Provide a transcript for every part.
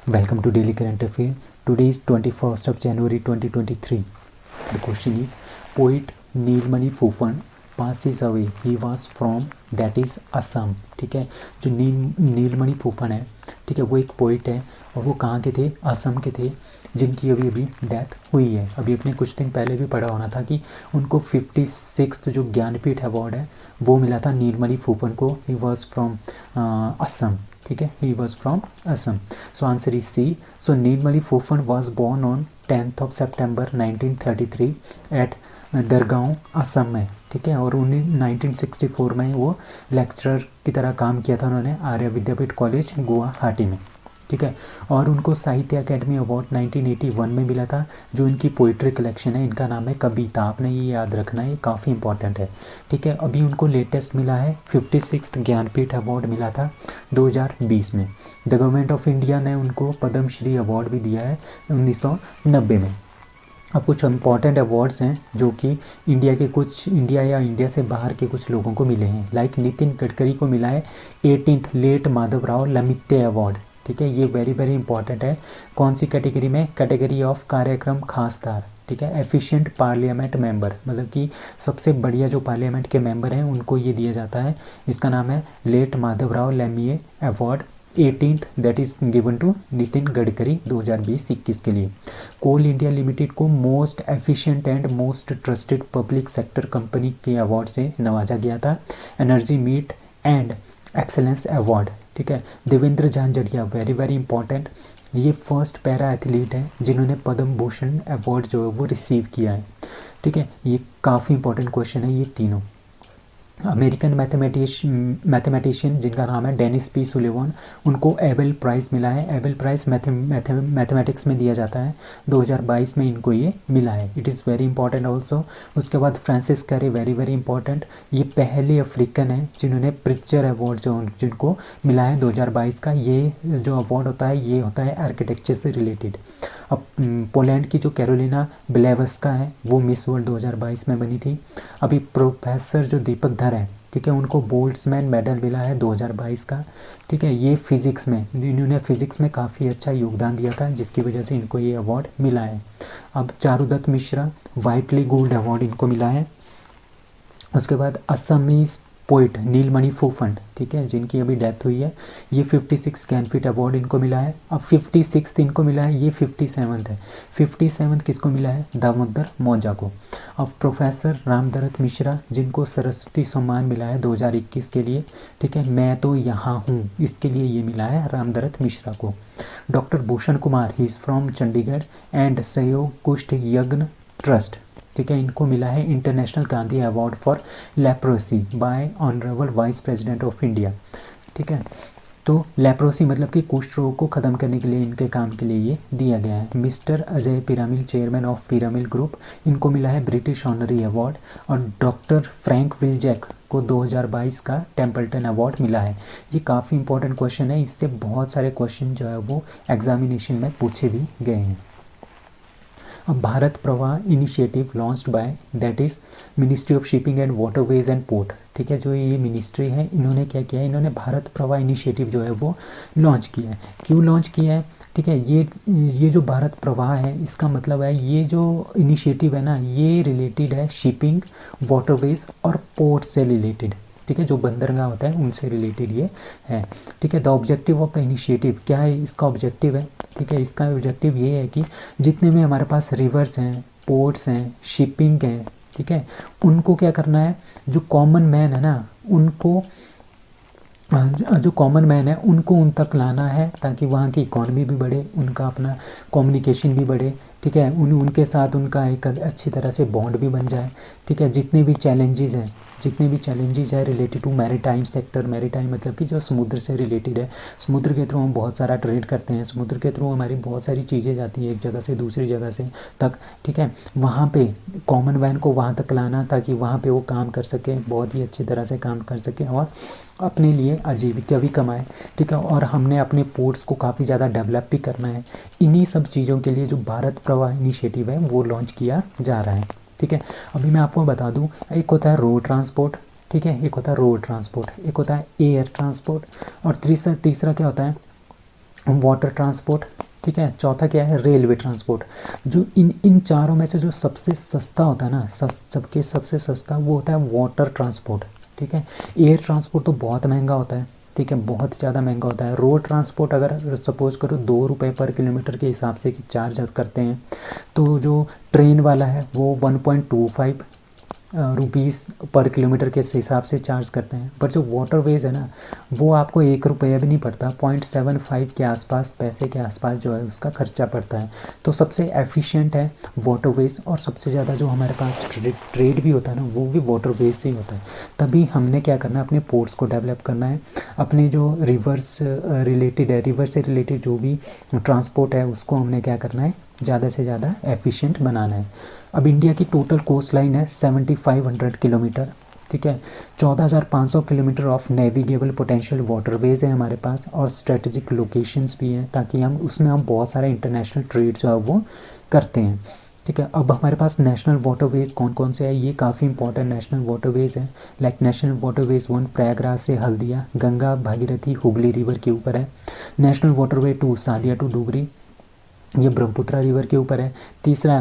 Welcome to Daily Current Affair. Today is 21st of January 2023. The question is, poet Neelmani फूफन passes away. He was from that is Assam. ठीक है, जो नीलमणि फूफन है, ठीक है, वो एक पोइट है और वो कहाँ के थे, असम के थे, जिनकी अभी अभी डेथ हुई है। अभी अपने कुछ दिन पहले भी पढ़ा होना था कि उनको 56th जो ज्ञानपीठ अवार्ड है वो मिला था नीलमणि फूफन को। ही वॉज फ्रॉम असम, ठीक है, he was from Assam. So answer is C. So Nilmani Phookan was born on 10th of September 1933 at Dergaon Assam में, ठीक है, और 1964 में वो लेक्चरर की तरह काम किया था उन्होंने आर्य विद्यापीठ कॉलेज गुवाहाटी में, ठीक है। और उनको साहित्य अकेडमी अवार्ड 1981 में मिला था। जो इनकी पोइट्री कलेक्शन है, इनका नाम है कविता, आपने ये याद रखना है, ये काफ़ी इंपॉर्टेंट है, ठीक है। अभी उनको लेटेस्ट मिला है 56th ज्ञानपीठ अवार्ड मिला था 2020 में। द गवर्नमेंट ऑफ इंडिया ने उनको पद्म श्री अवार्ड भी दिया है 1990 में। अब कुछ इम्पॉर्टेंट अवार्ड्स हैं जो कि इंडिया या इंडिया से बाहर के कुछ लोगों को मिले हैं। लाइक नितिन गडकरी को मिला है 18th late Madhavrao Limaye award, ठीक है, ये वेरी वेरी इंपॉर्टेंट है। कौन सी कैटेगरी में, कैटेगरी ऑफ कार्यक्रम खासदार, ठीक है। एफिशिएंट पार्लियामेंट मेंबर, मतलब कि सबसे बढ़िया जो पार्लियामेंट के मेंबर हैं उनको ये दिया जाता है। इसका नाम है late Madhavrao Limaye award 18th that is given to Nitin Gadkari 2020-21 के लिए। कोल इंडिया लिमिटेड को most efficient and most trusted public sector company के अवार्ड से नवाजा गया था। Energy meet and excellence award, ठीक है। देवेंद्र झांझड़िया, वेरी वेरी इंपॉर्टेंट, ये फर्स्ट पैरा एथलीट है जिन्होंने पद्म भूषण अवार्ड जो है वो रिसीव किया है, ठीक है। ये काफ़ी इंपॉर्टेंट क्वेश्चन है ये तीनों। अमेरिकन मैथमेटिशियन जिनका नाम है डेनिस पी सुलिवान, उनको एबेल प्राइज़ मिला है। एबेल प्राइज़ मैथमेटिक्स में दिया जाता है, 2022 में इनको ये मिला है। It is very important also. उसके बाद फ्रांसिस कैरे, वेरी वेरी इंपॉर्टेंट, ये पहले अफ्रीकन है जिन्होंने प्रिट्जर अवार्ड जिनको मिला है 2022 का। ये जो अवार्ड होता है ये होता है आर्किटेक्चर से रिलेटेड। अब पोलैंड की जो कैरोलिना ब्लेवस्का है वो मिस वर्ल्ड 2022 में बनी थी। अभी प्रोफेसर जो दीपक धर है, ठीक है, उनको बोल्ट्जमैन मेडल मिला है 2022 का, ठीक है। ये फिज़िक्स में, इन्होंने फिज़िक्स में काफ़ी अच्छा योगदान दिया था जिसकी वजह से इनको ये अवार्ड मिला है। अब Charudatta Mishra, vitally gold award इनको मिला है। उसके बाद असमीज़ पोइट नीलमणि फूफन, ठीक है, जिनकी अभी डेथ हुई है, ये 56 ज्ञानपीठ अवार्ड इनको मिला है। अब 56 इनको मिला है, ये 57th है। 57th किसको मिला है, दामोदर मौजा को। अब प्रोफेसर रामदरत मिश्रा, जिनको सरस्वती सम्मान मिला है 2021 के लिए, ठीक है, मैं तो यहाँ हूँ, इसके लिए ये मिला है रामदरत मिश्रा को। Doctor Bhushan Kumar, he is from Chandigarh and सहयोग कुष्ठ यज्ञ ट्रस्ट, ठीक है, इनको मिला है international Gandhi award for leprosy bye honourable vice president of India, ठीक है। तो लेप्रोसी मतलब कि कुष्ठ रोग को ख़त्म करने के लिए इनके काम के लिए ये दिया गया है। Mister Ajay Piramal, chairman of Piramal group, इनको मिला है ब्रिटिश ऑनरी अवार्ड। और डॉक्टर फ्रैंक विल्जैक को 2022 का टेम्पल्टन अवार्ड मिला है। ये काफ़ी इंपॉर्टेंट क्वेश्चन है, इससे बहुत सारे क्वेश्चन जो है वो एग्जामिनेशन में पूछे भी गए हैं। अब भारत प्रवाह initiative launched by that is ministry of shipping and waterways and port, ठीक है, जो ये मिनिस्ट्री है इन्होंने क्या किया है, इन्होंने भारत प्रवाह इनिशिएटिव जो है वो लॉन्च किया है। क्यों लॉन्च किया है, ठीक है, ये जो भारत प्रवाह है इसका मतलब है ये जो इनिशिएटिव है ना ये रिलेटेड है शिपिंग, वाटरवेज और पोर्ट से रिलेटेड, ठीक है, जो बंदरगाह होता है उनसे रिलेटेड ये है, ठीक है। The objective of the initiative, क्या है इसका ऑब्जेक्टिव है, ठीक है, इसका ऑब्जेक्टिव ये है कि जितने भी हमारे पास रिवर्स हैं, पोर्ट्स हैं, शिपिंग है, ठीक है, उनको क्या करना है, जो कॉमन मैन है ना उनको, जो कॉमन मैन है उनको उन तक लाना है ताकि वहाँ की इकॉनमी भी बढ़े, उनका अपना कम्युनिकेशन भी बढ़े, ठीक है, उनके साथ उनका एक अच्छी तरह से बॉन्ड भी बन जाए, ठीक है। जितने भी चैलेंजेस हैं related to maritime sector, maritime मतलब कि जो समुद्र से रिलेटेड है, समुद्र के थ्रू हम बहुत सारा ट्रेड करते हैं, समुद्र के थ्रू हमारी बहुत सारी चीज़ें जाती हैं एक जगह से दूसरी जगह से तक, ठीक है, वहाँ पे कॉमन मैन को वहाँ तक लाना ताकि वहाँ पे वो काम कर सके, बहुत ही अच्छी तरह से काम कर सके और अपने लिए आजीविका भी कमाए, ठीक है। और हमने अपने पोर्ट्स को काफ़ी ज़्यादा डेवलप भी करना है। इन्हीं सब चीज़ों के लिए जो भारत प्रवाह इनिशिएटिव है वो लॉन्च किया जा रहा है, ठीक है। अभी मैं आपको बता दूं, एक होता है रोड ट्रांसपोर्ट, ठीक है, एक होता है रोड ट्रांसपोर्ट, एक होता है एयर ट्रांसपोर्ट और तीसरा क्या होता है, वाटर ट्रांसपोर्ट, ठीक है। चौथा क्या है, रेलवे ट्रांसपोर्ट। जो इन चारों में से जो सबसे सस्ता होता है ना, सबके सबसे सस्ता वो होता है वाटर ट्रांसपोर्ट, ठीक है। एयर ट्रांसपोर्ट तो बहुत महंगा होता है, ठीक है, बहुत ज़्यादा महंगा होता है। रोड ट्रांसपोर्ट अगर सपोज करो 2 रुपये पर किलोमीटर के हिसाब से कि चार्ज करते हैं, तो जो ट्रेन वाला है वो 1.25 रुपीज़ पर किलोमीटर के हिसाब से चार्ज करते हैं। पर जो वाटरवेज है ना, वो आपको 1 रुपया भी नहीं पड़ता, 0.75 के आसपास पैसे के आसपास जो है उसका खर्चा पड़ता है। तो सबसे एफिशिएंट है वाटरवेज, और सबसे ज़्यादा जो हमारे पास ट्रेड भी होता है ना, वो भी वाटरवेज से ही होता है। तभी हमने क्या करना है, अपने पोर्ट्स को डेवलप करना है, अपने जो रिवर्स रिलेटेड है, रिवर से रिलेटेड जो भी ट्रांसपोर्ट है उसको हमने क्या करना है, ज़्यादा से ज़्यादा एफिशिएंट बनाना है। अब इंडिया की टोटल कोस्ट लाइन है 7500 किलोमीटर, ठीक है। 14,500 kilometre of navigable potential waterways है हमारे पास, और स्ट्रेटेजिक लोकेशंस भी हैं, ताकि हम उसमें बहुत सारे इंटरनेशनल ट्रेड जो है वो करते हैं, ठीक है। अब हमारे पास नेशनल वाटरवेज कौन कौन से हैं, ये काफ़ी इंपॉर्टेंट नेशनल वाटरवेज हैं। लाइक नेशनल वाटरवेज 1 प्रयागराज से हल्दिया, गंगा भागीरथी हुगली रिवर के ऊपर है। National waterway 2 Sadiya to Dhubri, ये ब्रह्मपुत्रा रिवर के ऊपर है। तीसरा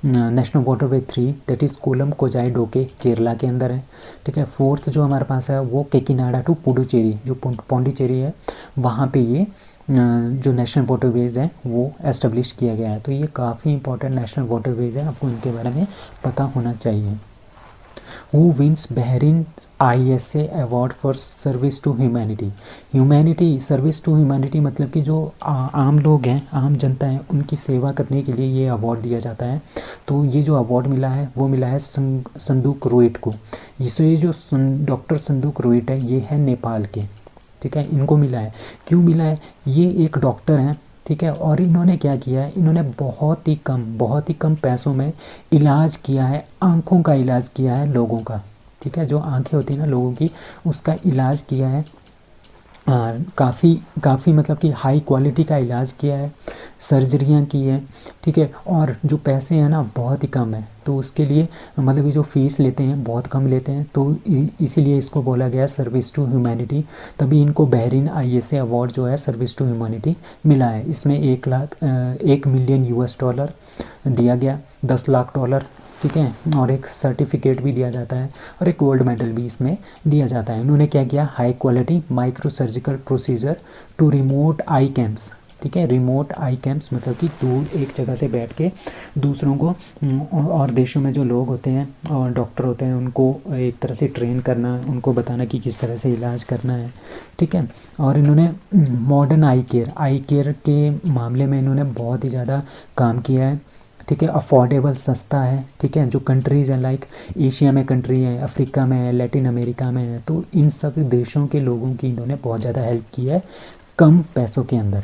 national waterway 3 that is Kollam कोजाई डोके केरला के अंदर है, ठीक है। फोर्थ जो हमारे पास है वो केकिनाडा टू पुडुचेरी, जो पौंडीचेरी है, वहाँ पे ये जो नेशनल वाटरवेज है वो एस्टेब्लिश किया गया है। तो ये काफ़ी इंपॉर्टेंट नेशनल वाटरवेज है, आपको इनके बारे में पता होना चाहिए। Who wins Bahrain ISA award for service to humanity service to humanity मतलब कि जो आम लोग हैं, आम जनता है, उनकी सेवा करने के लिए ये अवार्ड दिया जाता है। तो ये जो अवार्ड मिला है वो मिला है संदूक रोइट को। ये जो डॉक्टर संदूक रोइट है, ये है नेपाल के, ठीक है। इनको मिला है, क्यों मिला है, ये एक डॉक्टर हैं, ठीक है। और इन्होंने क्या किया है, इन्होंने बहुत ही कम पैसों में इलाज किया है, आँखों का इलाज किया है लोगों का, ठीक है। जो आँखें होती हैं ना लोगों की, उसका इलाज किया है, काफ़ी मतलब कि हाई क्वालिटी का इलाज किया है, सर्जरियाँ की हैं, ठीक है। और जो पैसे हैं ना बहुत ही कम है, तो उसके लिए मतलब कि जो फ़ीस लेते हैं बहुत कम लेते हैं, तो इसीलिए इसको बोला गया सर्विस टू ह्यूमैनिटी। तभी इनको बहरीन ISA अवार्ड जो है सर्विस टू ह्यूमैनिटी मिला है। इसमें 1 मिलियन $1 दिया गया, $10 लाख, ठीक है। और एक सर्टिफिकेट भी दिया जाता है, और एक गोल्ड मेडल भी इसमें दिया जाता है। इन्होंने क्या किया, high quality micro surgical procedure to remote eye camps, ठीक है। रिमोट आई कैंप्स मतलब कि दूर एक जगह से बैठ के दूसरों को, और देशों में जो लोग होते हैं और डॉक्टर होते हैं, उनको एक तरह से ट्रेन करना, उनको बताना कि किस तरह से इलाज करना है, ठीक है। और इन्होंने मॉडर्न आई केयर के मामले में इन्होंने बहुत ही ज़्यादा काम किया है, ठीक है। अफोर्डेबल, सस्ता है, ठीक है। जो कंट्रीज़ हैं लाइक एशिया में कंट्री है, अफ्रीका में है, लैटिन अमेरिका में है, तो इन सब देशों के लोगों की इन्होंने बहुत ज़्यादा हेल्प की है कम पैसों के अंदर।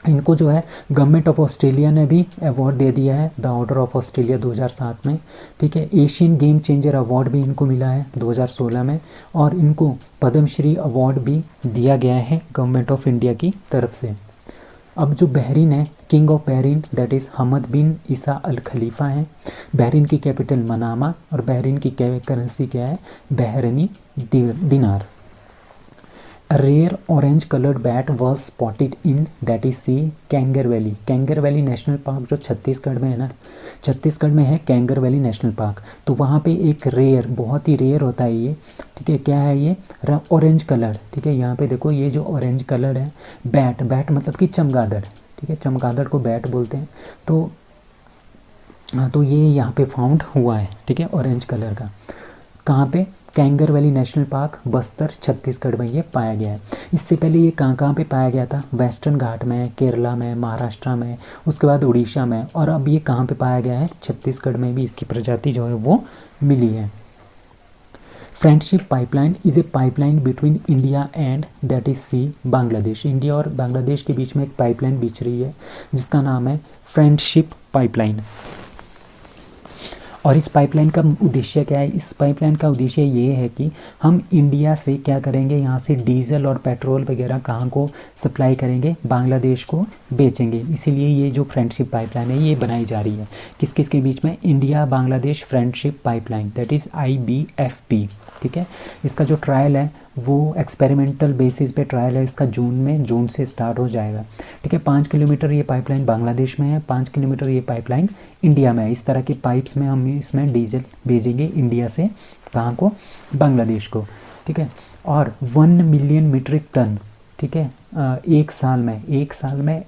इनको जो है गवर्नमेंट ऑफ ऑस्ट्रेलिया ने भी अवार्ड दे दिया है, द ऑर्डर ऑफ ऑस्ट्रेलिया 2007 में, ठीक है। एशियन गेम चेंजर अवार्ड भी इनको मिला है 2016 में, और इनको पद्मश्री अवार्ड भी दिया गया है गवर्नमेंट ऑफ इंडिया की तरफ से। अब जो बहरीन है, king of Bahrain that is Hamad bin Isa al Khalifa है। बहरीन की कैपिटल मनामा, और बहरीन की करेंसी क्या है, बहरीनी दिनार। A rare orange colored bat was spotted in that is C Kanger Valley. Kanger Valley National Park जो छत्तीसगढ़ में है ना, छत्तीसगढ़ में है कैंगर वैली नेशनल पार्क। तो वहाँ पे एक बहुत ही रेयर होता है ये, ठीक है। क्या है ये, ऑरेंज कलर, ठीक है। यहाँ पे देखो ये जो ऑरेंज कलर है, बैट मतलब कि चमगादड़, ठीक है। चमगादड़ को बैट बोलते हैं। तो ये यहाँ पे फाउंड हुआ है, ठीक है, ऑरेंज कलर का। कहाँ पे, Kanger Valley National Park, Bastar, Chhattisgarh में ये पाया गया है। इससे पहले ये कहाँ पे पाया गया था, वेस्टर्न घाट में, केरला में, महाराष्ट्र में, उसके बाद उड़ीसा में, और अब ये कहाँ पे पाया गया है, छत्तीसगढ़ में भी इसकी प्रजाति जो है वो मिली है। Friendship pipeline is a pipeline between India and that is C Bangladesh. India और बांग्लादेश के बीच में एक पाइपलाइन बिछ रही है जिसका नाम है फ्रेंडशिप पाइपलाइन। और इस पाइपलाइन का उद्देश्य क्या है, इस पाइपलाइन का उद्देश्य ये है कि हम इंडिया से क्या करेंगे, यहाँ से डीजल और पेट्रोल वगैरह कहाँ को सप्लाई करेंगे, बांग्लादेश को बेचेंगे। इसीलिए ये जो फ्रेंडशिप पाइपलाइन है ये बनाई जा रही है। किस किस के बीच में, India Bangladesh friendship pipeline that is IBFP, ठीक है। इसका जो ट्रायल है वो एक्सपेरिमेंटल बेसिस पे ट्रायल है इसका जून से स्टार्ट हो जाएगा। ठीक है, 5 किलोमीटर ये पाइपलाइन बांग्लादेश में है, 5 किलोमीटर ये पाइपलाइन इंडिया में है। इस तरह की पाइप्स में हम इसमें डीजल भेजेंगे इंडिया से कहाँ को, बांग्लादेश को। ठीक है, और 1 मिलियन मीट्रिक टन, ठीक है, एक साल में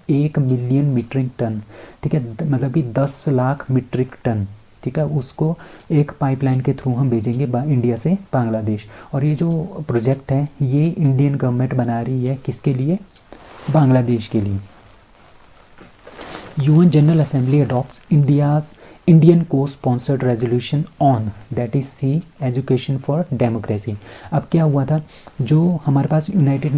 1 मिलियन मीट्रिक टन, ठीक है, मतलब कि 10 लाख मीट्रिक टन, ठीक है, उसको एक पाइपलाइन के थ्रू हम भेजेंगे इंडिया से बांग्लादेश। और ये जो प्रोजेक्ट है ये इंडियन गवर्नमेंट बना रही है, किसके लिए, बांग्लादेश के लिए। UN General Assembly adopts Indian co-sponsored resolution on that is C education for democracy. अब क्या हुआ था, जो हमारे पास यूनाइटेड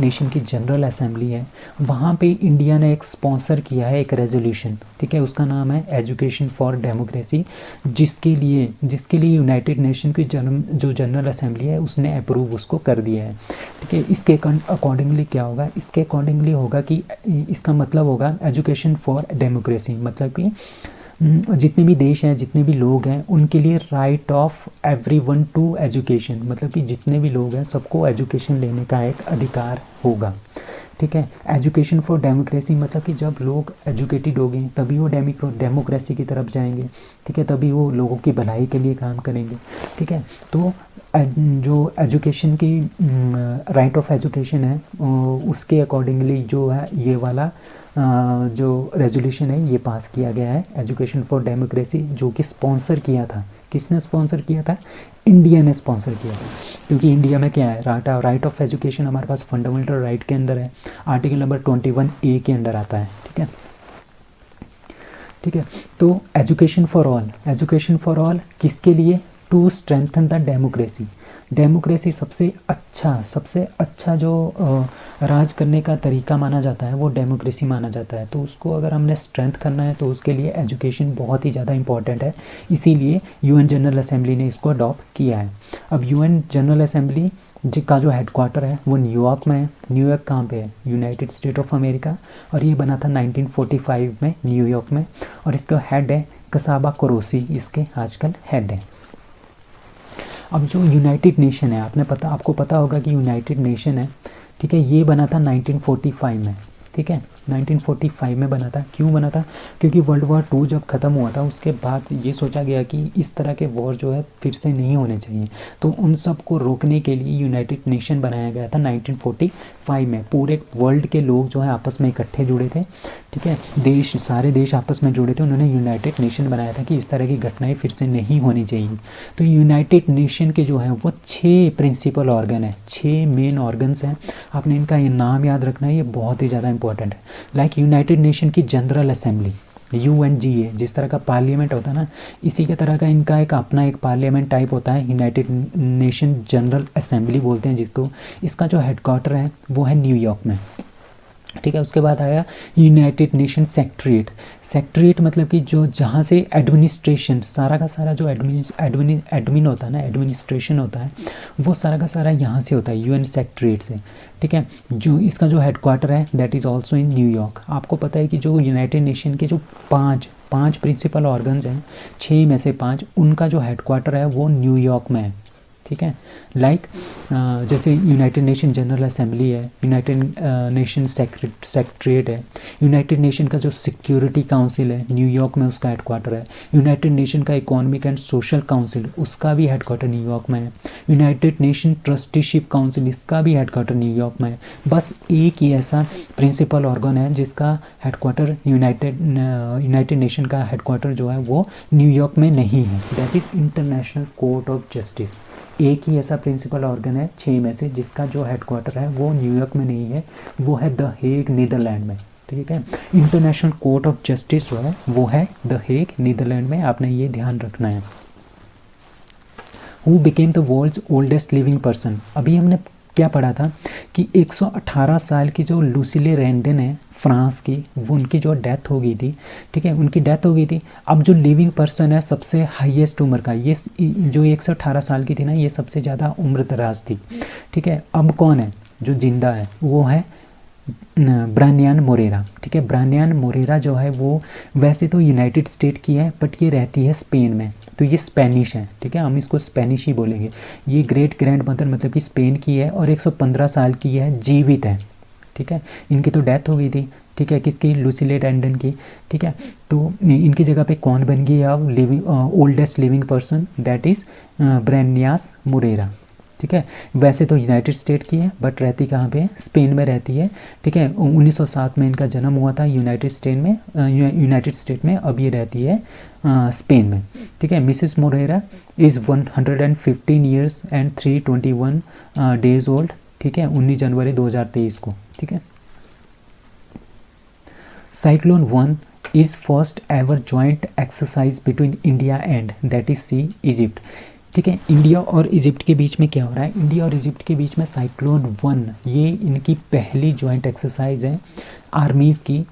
नेशन की जनरल असेंबली है, वहाँ पे इंडिया ने एक स्पॉन्सर किया है एक रेजोल्यूशन, ठीक है, उसका नाम है एजुकेशन फॉर डेमोक्रेसी, जिसके लिए यूनाइटेड नेशन की जो जनरल असेंबली है उसने अप्रूव उसको कर दिया है। ठीक है, इसके अकॉर्डिंगली क्या होगा, इसके अकॉर्डिंगली होगा कि इसका मतलब होगा एजुकेशन फॉर डेमोक्रेसी, मतलब कि जितने भी देश हैं, जितने भी लोग हैं, उनके लिए right of everyone to education, मतलब कि जितने भी लोग हैं सबको एजुकेशन लेने का एक अधिकार होगा। ठीक है, एजुकेशन फॉर डेमोक्रेसी मतलब कि जब लोग एजुकेटेड होंगे तभी वो डेमोक्रेसी की तरफ जाएंगे। ठीक है, तभी वो लोगों की भलाई के लिए काम करेंगे। ठीक है, तो जो एजुकेशन की राइट ऑफ एजुकेशन है उसके अकॉर्डिंगली जो है ये वाला जो रेजोल्यूशन है ये पास किया गया है, एजुकेशन फॉर डेमोक्रेसी, जो कि स्पॉन्सर किया था, किसने स्पॉन्सर किया था, इंडिया ने स्पॉन्सर किया था। क्योंकि इंडिया में क्या है, राइट ऑफ एजुकेशन हमारे पास फंडामेंटल राइट के अंदर है, आर्टिकल नंबर 21A के अंदर आता है। ठीक है, तो एजुकेशन फॉर ऑल किसके लिए, टू स्ट्रेंथन द डेमोक्रेसी सबसे अच्छा जो राज करने का तरीका माना जाता है वो डेमोक्रेसी माना जाता है। तो उसको अगर हमने स्ट्रेंथ करना है तो उसके लिए एजुकेशन बहुत ही ज़्यादा इंपॉर्टेंट है, इसीलिए UN जनरल असेंबली ने इसको अडॉप्ट किया है। अब UN जनरल असेंबली का जो हेडक्वार्टर है वो न्यूयॉर्क में है। न्यूयॉर्क कहाँ पे है, यूनाइटेड स्टेट ऑफ अमेरिका, और ये बना था 1945 में न्यूयॉर्क में। और इसका हेड है कसाबा कोरोसी, इसके आजकल हेड है। अब जो यूनाइटेड नेशन है, आपको पता होगा कि यूनाइटेड नेशन है, ठीक है, ये बना था 1945 में। ठीक है, 1945 में बना था। क्यों बना था, क्योंकि वर्ल्ड वॉर 2 जब ख़त्म हुआ था उसके बाद ये सोचा गया कि इस तरह के वॉर जो है फिर से नहीं होने चाहिए, तो उन सब को रोकने के लिए यूनाइटेड नेशन बनाया गया था 1945 में। पूरे वर्ल्ड के लोग जो है आपस में इकट्ठे जुड़े थे। ठीक है, सारे देश आपस में जुड़े थे, उन्होंने यूनाइटेड नेशन बनाया था कि इस तरह की घटनाएं फिर से नहीं होनी चाहिए। तो यूनाइटेड नेशन के जो है वो 6 प्रिंसिपल ऑर्गन है, 6 मेन ऑर्गन्स हैं। आपने इनका ये नाम याद रखना है, ये बहुत ही ज़्यादा इंपॉर्टेंट है। लाइक यूनाइटेड नेशन की जनरल असेंबली UNGA, जिस तरह का पार्लियामेंट होता है ना, इसी के तरह का इनका एक पार्लियामेंट टाइप होता है, यूनाइटेड नेशन जनरल असेंबली बोलते हैं जिसको। इसका जो हेडक्वार्टर है वो है न्यूयॉर्क में। ठीक है, उसके बाद आया यूनाइटेड नेशन सेक्रेटरीट मतलब कि जो जहाँ से एडमिनिस्ट्रेशन सारा का सारा जो एडमिन होता है ना, एडमिनिस्ट्रेशन होता है वो सारा का सारा यहाँ से होता है, UN सेक्रेटरीट से। ठीक है, जो इसका जो हेडक्वार्टर है that is also in New York. आपको पता है कि जो यूनाइटेड नेशन के जो पाँच प्रिंसिपल ऑर्गन्स हैं, 6 में से 5, उनका जो हेडक्वार्टर है वो न्यूयॉर्क में है। ठीक है, लाइक जैसे यूनाइटेड नेशन जनरल असेंबली है, यूनाइटेड नेशन सेक्रेटरीट है, यूनाइटेड नेशन का जो सिक्योरिटी काउंसिल है न्यूयॉर्क में उसका हेडक्वार्टर है, यूनाइटेड नेशन का इकोनॉमिक एंड सोशल काउंसिल उसका भी हेडक्वार्टर न्यूयॉर्क में है, यूनाइटेड नेशन ट्रस्टीशिप काउंसिल इसका भी हेडक्वार्टर न्यूयॉर्क में है। बस एक ही ऐसा प्रिंसिपल ऑर्गन है जिसका हेडक्वार्टर यूनाइटेड नेशन का हेडक्वार्टर जो है वो न्यूयॉर्क में नहीं है, that is international court of justice. एक ही ऐसा प्रिंसिपल ऑर्गन है 6 में से जिसका जो हेडक्वार्टर है वो न्यूयॉर्क में नहीं है, वो है द हेग नीदरलैंड में। ठीक है, इंटरनेशनल कोर्ट ऑफ जस्टिस जो है वो है द हेग नीदरलैंड में, आपने ये ध्यान रखना है। Who became the world's oldest living person, अभी हमने क्या पढ़ा था कि 118 साल की जो लुसीले रेंडन है फ्रांस की, वो उनकी जो डेथ हो गई थी। ठीक है, उनकी डेथ हो गई थी। अब जो लिविंग पर्सन है सबसे हाईएस्ट उम्र का, ये जो 118 साल की थी ना, ये सबसे ज़्यादा उम्र दराज थी। ठीक है, अब कौन है जो जिंदा है, वो है ब्रानियान मोरेरा। ठीक है, ब्रानियान मोरेरा जो है वो वैसे तो यूनाइटेड स्टेट की है बट ये रहती है स्पेन में, तो ये स्पेनिश है। ठीक है, हम इसको स्पेनिश ही बोलेंगे। ये ग्रेट ग्रैंड मदर मतलब कि स्पेन की है और 115 साल की है, जीवित है। ठीक है, इनकी तो डेथ हो गई थी। ठीक है, किसकी? लुसिले डैंडन की। ठीक है, तो इनकी जगह पे कौन बन गई अब living oldest living person? That is Branyas Morera. ठीक है, वैसे तो यूनाइटेड स्टेट की है बट रहती कहाँ पे? स्पेन में रहती है। ठीक है, 1907 में इनका जन्म हुआ था यूनाइटेड स्टेट में। अब ये रहती है स्पेन में। ठीक है, Mrs Morera is 115 years and 321 days old. ठीक है, 19 जनवरी 2023 को। ठीक है, cyclone 1 is first ever joint exercise between India and that is C Egypt. ठीक है, इंडिया और इजिप्ट के बीच में क्या हो रहा है? इंडिया और इजिप्ट के बीच में साइक्लोन 1 ये इनकी पहली जॉइंट एक्सरसाइज है आर्मीज़ की।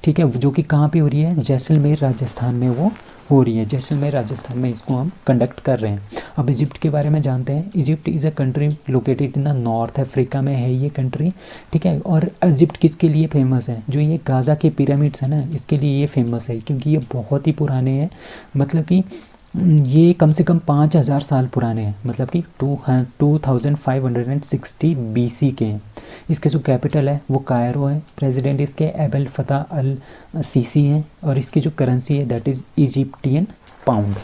ठीक है, जो कि कहाँ पे हो रही है? जैसलमेर राजस्थान में वो हो रही है। जैसलमेर राजस्थान में इसको हम कंडक्ट कर रहे हैं। अब इजिप्ट के बारे में जानते हैं। Egypt is a country located in the north Africa में है ये कंट्री। ठीक है, और इजिप्ट किसके लिए फेमस है? जो ये गाज़ा के पिरामिड्स है ना, इसके लिए ये फेमस है क्योंकि ये बहुत ही पुराने हैं। मतलब कि ये कम से कम 5000 साल पुराने हैं, मतलब कि 2560 BC के हैं। इसके जो कैपिटल है वो कायरो है। प्रेसिडेंट इसके एबल फतह अल सीसी हैं और इसकी जो करेंसी है दैट इज़ इजिप्टियन पाउंड।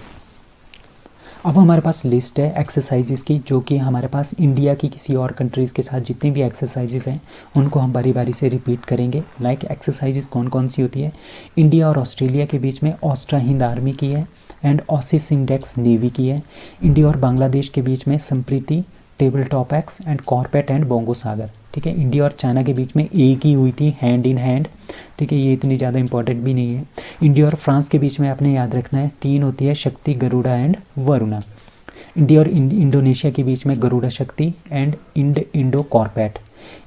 अब हमारे पास लिस्ट है एक्सरसाइजेस की, जो कि हमारे पास इंडिया की किसी और कंट्रीज़ के साथ जितनी भी एक्सरसाइजेस हैं उनको हम बारी बारी से रिपीट करेंगे। लाइक एक्सरसाइजेस कौन कौन सी होती है? इंडिया और ऑस्ट्रेलिया के बीच में ऑस्ट्रा हिंद आर्मी की है एंड ऑसिस इंडेक्स नेवी की है। इंडिया और बांग्लादेश के बीच में Sampriti table top X and CORPAT and Bongo Sagar. ठीक है, इंडिया और चाइना के बीच में एक ही हुई थी हैंड इन हैंड। ठीक है, ये इतनी ज़्यादा इंपॉर्टेंट भी नहीं है। इंडिया और फ्रांस के बीच में आपने याद रखना है 3 होती है, शक्ति, गरुड़ा एंड वरुणा। इंडिया और इंडोनेशिया के बीच में Garuda Shakti and Indo CORPAT.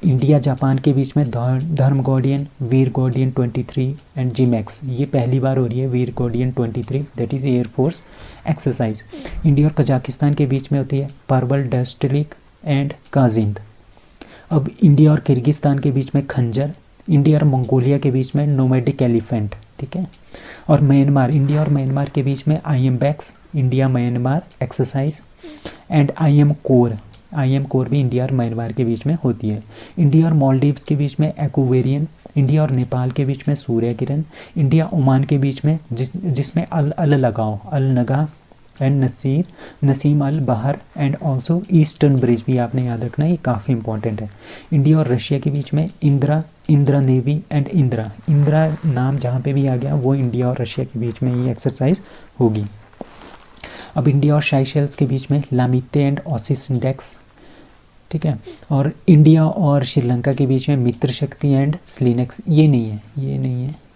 India Japan के बीच में Dharma Guardian, Veer Guardian 23 and JIMEX. ये पहली बार हो रही है Veer Guardian 23, that is air force exercise. India और कजाकिस्तान के बीच में होती है परवल डस्टलिक एंड काजिंद। अब इंडिया और किर्गिस्तान के बीच में खंजर। इंडिया और मंगोलिया के बीच में नोमैडिक एलिफेंट। ठीक है, और म्यांमार, इंडिया और म्यांमार के बीच में IMBEX India Myanmar exercise and IM core भी इंडिया और म्यांमार के बीच में होती है। इंडिया और मालदीव्स के बीच में एक्वेरियन। इंडिया और नेपाल के बीच में सूर्य किरण। इंडिया ओमान के बीच में जिसमें अल लगाओ, अल नगा एंड नसीम अल बहर एंड ऑल्सो ईस्टर्न ब्रिज भी आपने याद रखना है, ये काफ़ी इंपॉर्टेंट है। इंडिया और रशिया के बीच में इंदिरा नेवी एंड इंदिरा नाम जहाँ पे भी आ गया वो इंडिया और रशिया के बीच में ये एक्सरसाइज होगी। अब इंडिया और साइशेल्स के बीच में लामिते एंड ऑसिस इंडेक्स। ठीक है, और इंडिया और श्रीलंका के बीच में मित्र शक्ति एंड स्लिनेक्स। ये नहीं है,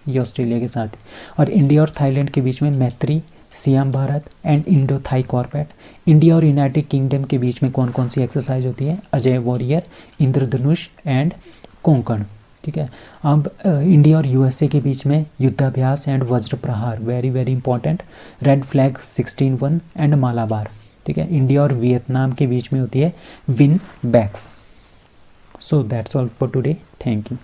ये ऑस्ट्रेलिया के साथ है। और इंडिया और थाईलैंड के बीच में Maitree, Siam Bharat and Indo Thai CORPAT. India और यूनाइटेड किंगडम के बीच में कौन कौन सी एक्सरसाइज होती है? Ajay warrior, Indradhanush and Konkan. ठीक है, अब इंडिया और USA के बीच में युद्धाभ्यास एंड वज्र प्रहार, very very important. Red flag 16-1 and Malabar. ठीक है, इंडिया और वियतनाम के बीच में होती है VINBAX. So that's all for today, thank you.